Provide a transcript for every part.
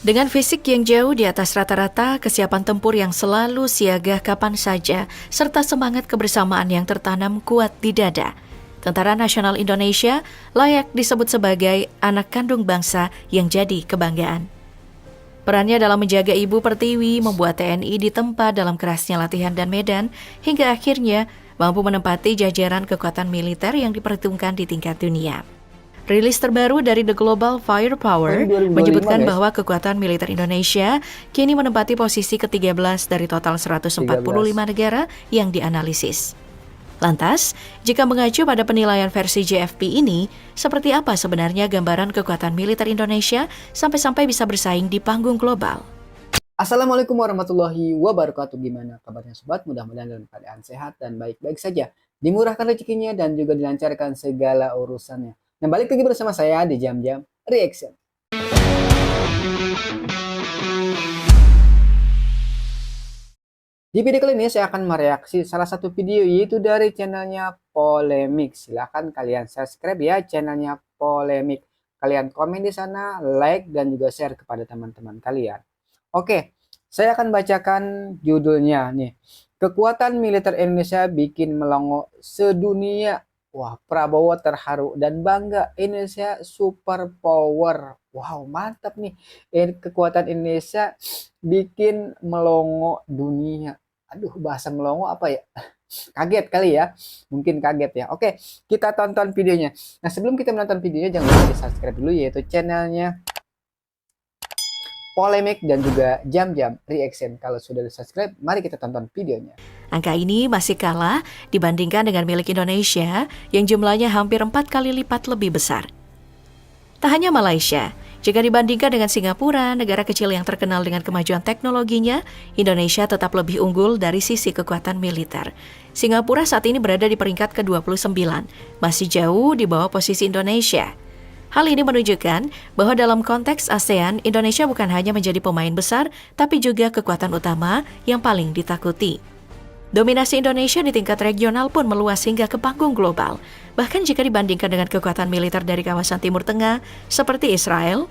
Dengan fisik yang jauh di atas rata-rata, kesiapan tempur yang selalu siaga kapan saja, serta semangat kebersamaan yang tertanam kuat di dada, Tentara Nasional Indonesia layak disebut sebagai anak kandung bangsa yang jadi kebanggaan. Perannya dalam menjaga Ibu Pertiwi membuat TNI ditempa dalam kerasnya latihan dan medan, hingga akhirnya mampu menempati jajaran kekuatan militer yang diperhitungkan di tingkat dunia. Rilis terbaru dari The Global Firepower menyebutkan bahwa kekuatan militer Indonesia kini menempati posisi ke-13 dari total 145 negara yang dianalisis. Lantas, jika mengacu pada penilaian versi JFP ini, seperti apa sebenarnya gambaran kekuatan militer Indonesia sampai-sampai bisa bersaing di panggung global? Assalamualaikum warahmatullahi wabarakatuh. Gimana kabarnya sobat? Mudah-mudahan dalam keadaan sehat dan baik-baik saja. Dimurahkan rezekinya dan juga dilancarkan segala urusannya. Nah, balik lagi bersama saya di Jam-Jam Reaction. Di video kali ini saya akan mereaksi salah satu video, yaitu dari channelnya Polemik. Silahkan kalian subscribe ya channelnya Polemik. Kalian komen di sana, like dan juga share kepada teman-teman kalian. Oke, saya akan bacakan judulnya nih. Kekuatan militer Indonesia bikin melongo sedunia. Wah, Prabowo terharu dan bangga, Indonesia super power. Wow, mantap nih. Kekuatan Indonesia bikin melongo dunia. Aduh, bahasa melongo apa ya? Kaget kali ya. Mungkin kaget ya. Oke, kita tonton videonya. Nah, sebelum kita menonton videonya, jangan lupa di subscribe dulu, yaitu channelnya Polemik dan juga Jam-Jam Reaction. Kalau sudah di-subscribe, mari kita tonton videonya. Angka ini masih kalah dibandingkan dengan milik Indonesia yang jumlahnya hampir 4 kali lipat lebih besar. Tak hanya Malaysia, jika dibandingkan dengan Singapura, negara kecil yang terkenal dengan kemajuan teknologinya, Indonesia tetap lebih unggul dari sisi kekuatan militer. Singapura saat ini berada di peringkat ke-29, masih jauh di bawah posisi Indonesia. Hal ini menunjukkan bahwa dalam konteks ASEAN, Indonesia bukan hanya menjadi pemain besar, tapi juga kekuatan utama yang paling ditakuti. Dominasi Indonesia di tingkat regional pun meluas hingga ke panggung global. Bahkan jika dibandingkan dengan kekuatan militer dari kawasan Timur Tengah, seperti Israel,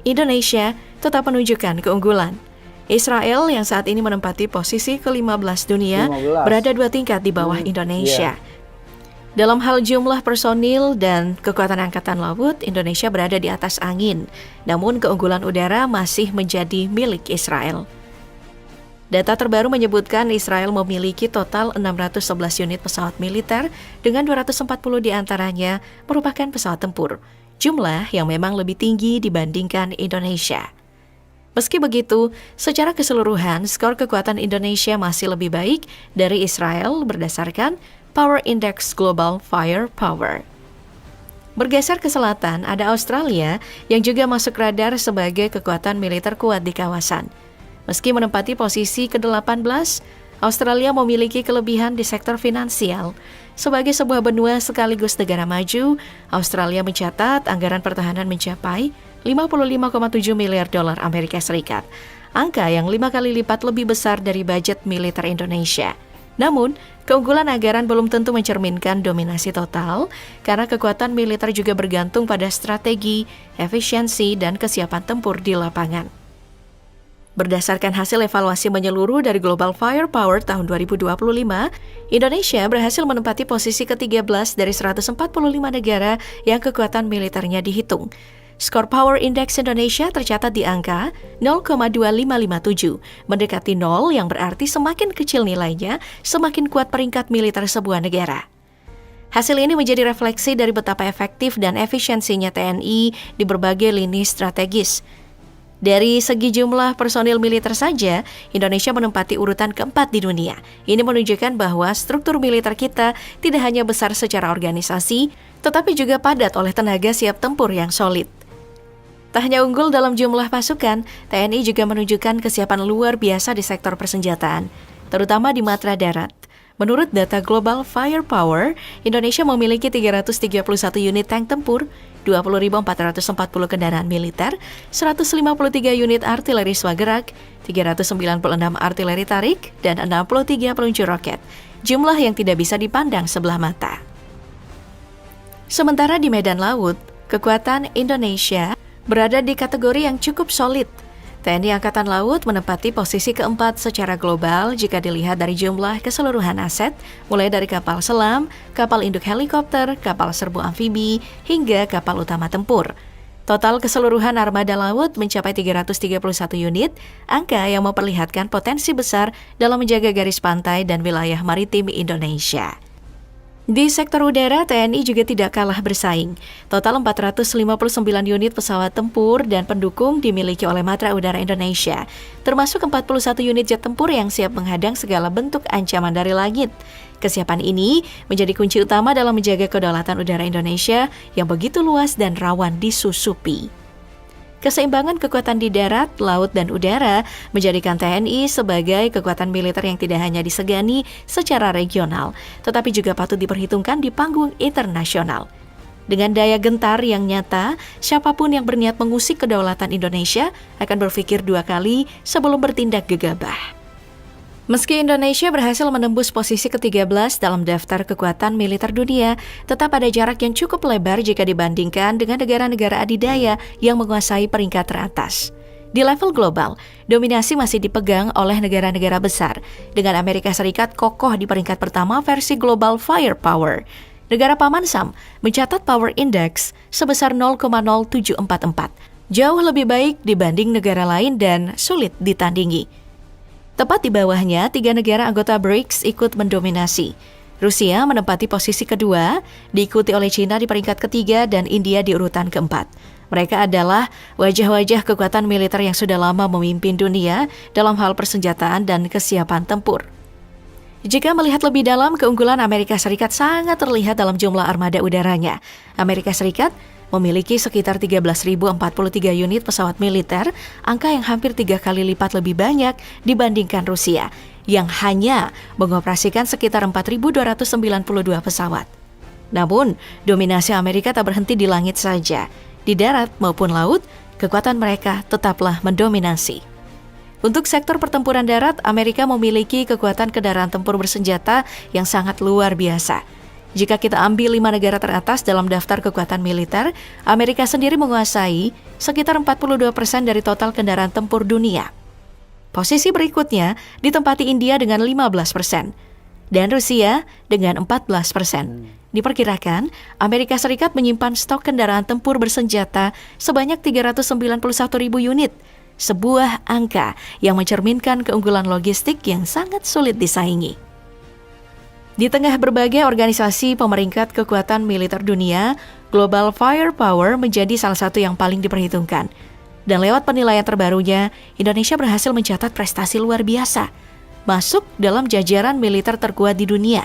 Indonesia tetap menunjukkan keunggulan. Israel yang saat ini menempati posisi ke-15 dunia, berada 2 tingkat di bawah Indonesia. Dalam hal jumlah personil dan kekuatan angkatan laut, Indonesia berada di atas angin. Namun keunggulan udara masih menjadi milik Israel. Data terbaru menyebutkan Israel memiliki total 611 unit pesawat militer dengan 240 diantaranya merupakan pesawat tempur. Jumlah yang memang lebih tinggi dibandingkan Indonesia. Meski begitu, secara keseluruhan skor kekuatan Indonesia masih lebih baik dari Israel berdasarkan Power Index Global Firepower. Bergeser ke selatan, ada Australia yang juga masuk radar sebagai kekuatan militer kuat di kawasan. Meski menempati posisi ke-18, Australia memiliki kelebihan di sektor finansial. Sebagai sebuah benua sekaligus negara maju, Australia mencatat anggaran pertahanan mencapai 55,7 miliar dolar Amerika Serikat, angka yang 5 kali lipat lebih besar dari budget militer Indonesia. Namun, keunggulan anggaran belum tentu mencerminkan dominasi total, karena kekuatan militer juga bergantung pada strategi, efisiensi, dan kesiapan tempur di lapangan. Berdasarkan hasil evaluasi menyeluruh dari Global Firepower tahun 2025, Indonesia berhasil menempati posisi ke-13 dari 145 negara yang kekuatan militernya dihitung. Skor Power Index Indonesia tercatat di angka 0,2557, mendekati 0 yang berarti semakin kecil nilainya, semakin kuat peringkat militer sebuah negara. Hasil ini menjadi refleksi dari betapa efektif dan efisiensinya TNI di berbagai lini strategis. Dari segi jumlah personil militer saja, Indonesia menempati urutan keempat di dunia. Ini menunjukkan bahwa struktur militer kita tidak hanya besar secara organisasi, tetapi juga padat oleh tenaga siap tempur yang solid. Tak hanya unggul dalam jumlah pasukan, TNI juga menunjukkan kesiapan luar biasa di sektor persenjataan, terutama di matra darat. Menurut data Global Firepower, Indonesia memiliki 331 unit tank tempur, 20.440 kendaraan militer, 153 unit artileri swagerak, 396 artileri tarik, dan 63 peluncur roket. Jumlah yang tidak bisa dipandang sebelah mata. Sementara di medan laut, kekuatan Indonesia berada di kategori yang cukup solid. TNI Angkatan Laut menempati posisi keempat secara global jika dilihat dari jumlah keseluruhan aset, mulai dari kapal selam, kapal induk helikopter, kapal serbu amfibi, hingga kapal utama tempur. Total keseluruhan armada laut mencapai 331 unit, angka yang memperlihatkan potensi besar dalam menjaga garis pantai dan wilayah maritim Indonesia. Di sektor udara, TNI juga tidak kalah bersaing. Total 459 unit pesawat tempur dan pendukung dimiliki oleh Matra Udara Indonesia, termasuk 41 unit jet tempur yang siap menghadang segala bentuk ancaman dari langit. Kesiapan ini menjadi kunci utama dalam menjaga kedaulatan udara Indonesia yang begitu luas dan rawan disusupi. Keseimbangan kekuatan di darat, laut, dan udara menjadikan TNI sebagai kekuatan militer yang tidak hanya disegani secara regional, tetapi juga patut diperhitungkan di panggung internasional. Dengan daya gentar yang nyata, siapapun yang berniat mengusik kedaulatan Indonesia akan berpikir dua kali sebelum bertindak gegabah. Meski Indonesia berhasil menembus posisi ke-13 dalam daftar kekuatan militer dunia, tetap ada jarak yang cukup lebar jika dibandingkan dengan negara-negara adidaya yang menguasai peringkat teratas. Di level global, dominasi masih dipegang oleh negara-negara besar, dengan Amerika Serikat kokoh di peringkat pertama versi Global Firepower. Negara Paman Sam mencatat Power Index sebesar 0,0744, jauh lebih baik dibanding negara lain dan sulit ditandingi. Tepat di bawahnya, 3 negara anggota BRICS ikut mendominasi. Rusia menempati posisi kedua, diikuti oleh China di peringkat ketiga dan India di urutan keempat. Mereka adalah wajah-wajah kekuatan militer yang sudah lama memimpin dunia dalam hal persenjataan dan kesiapan tempur. Jika melihat lebih dalam, keunggulan Amerika Serikat sangat terlihat dalam jumlah armada udaranya. Amerika Serikat memiliki sekitar 13.043 unit pesawat militer, angka yang hampir 3 kali lipat lebih banyak dibandingkan Rusia, yang hanya mengoperasikan sekitar 4.292 pesawat. Namun, dominasi Amerika tak berhenti di langit saja. Di darat maupun laut, kekuatan mereka tetaplah mendominasi. Untuk sektor pertempuran darat, Amerika memiliki kekuatan kendaraan tempur bersenjata yang sangat luar biasa. Jika kita ambil 5 negara teratas dalam daftar kekuatan militer, Amerika sendiri menguasai sekitar 42% dari total kendaraan tempur dunia. Posisi berikutnya ditempati India dengan 15%, dan Rusia dengan 14%. Diperkirakan, Amerika Serikat menyimpan stok kendaraan tempur bersenjata sebanyak 391.000 unit, sebuah angka yang mencerminkan keunggulan logistik yang sangat sulit disaingi. Di tengah berbagai organisasi pemeringkat kekuatan militer dunia, Global Firepower menjadi salah satu yang paling diperhitungkan. Dan lewat penilaian terbarunya, Indonesia berhasil mencatat prestasi luar biasa, masuk dalam jajaran militer terkuat di dunia.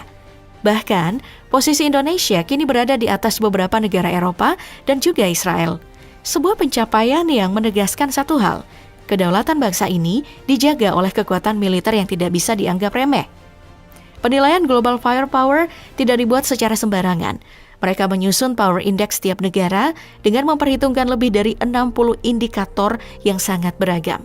Bahkan, posisi Indonesia kini berada di atas beberapa negara Eropa dan juga Israel. Sebuah pencapaian yang menegaskan satu hal, kedaulatan bangsa ini dijaga oleh kekuatan militer yang tidak bisa dianggap remeh. Penilaian Global Firepower tidak dibuat secara sembarangan. Mereka menyusun Power Index setiap negara dengan memperhitungkan lebih dari 60 indikator yang sangat beragam.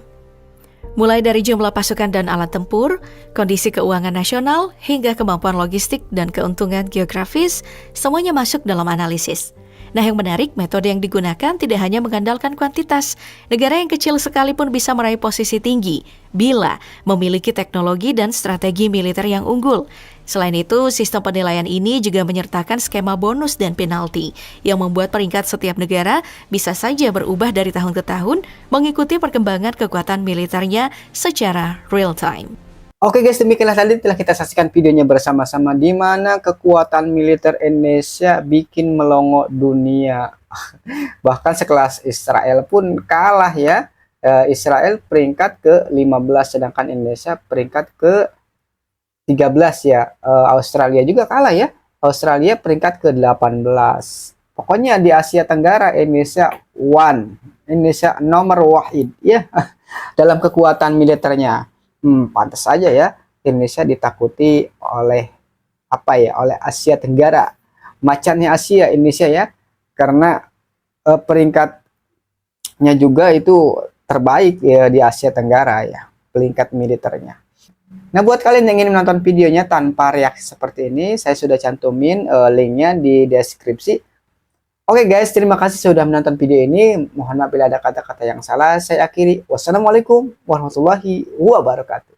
Mulai dari jumlah pasukan dan alat tempur, kondisi keuangan nasional, hingga kemampuan logistik dan keuntungan geografis, semuanya masuk dalam analisis. Nah, yang menarik, metode yang digunakan tidak hanya mengandalkan kuantitas. Negara yang kecil sekalipun bisa meraih posisi tinggi bila memiliki teknologi dan strategi militer yang unggul. Selain itu, sistem penilaian ini juga menyertakan skema bonus dan penalti yang membuat peringkat setiap negara bisa saja berubah dari tahun ke tahun mengikuti perkembangan kekuatan militernya secara real time. Oke guys, demikianlah tadi telah kita saksikan videonya bersama-sama di mana kekuatan militer Indonesia bikin melongo dunia. Bahkan sekelas Israel pun kalah ya. Israel peringkat ke-15 sedangkan Indonesia peringkat ke-13 ya. Australia juga kalah ya. Australia peringkat ke-18. Pokoknya di Asia Tenggara Indonesia Indonesia nomor wahid ya dalam kekuatan militernya. Pantas saja ya Indonesia ditakuti oleh oleh Asia Tenggara, macannya Asia Indonesia ya, karena peringkatnya juga itu terbaik ya di Asia Tenggara ya, peringkat militernya. Nah, buat kalian yang ingin menonton videonya tanpa reaksi seperti ini, saya sudah cantumin linknya di deskripsi. Oke guys, terima kasih sudah menonton video ini. Mohon maaf bila ada kata-kata yang salah. Saya akhiri. Wassalamualaikum warahmatullahi wabarakatuh.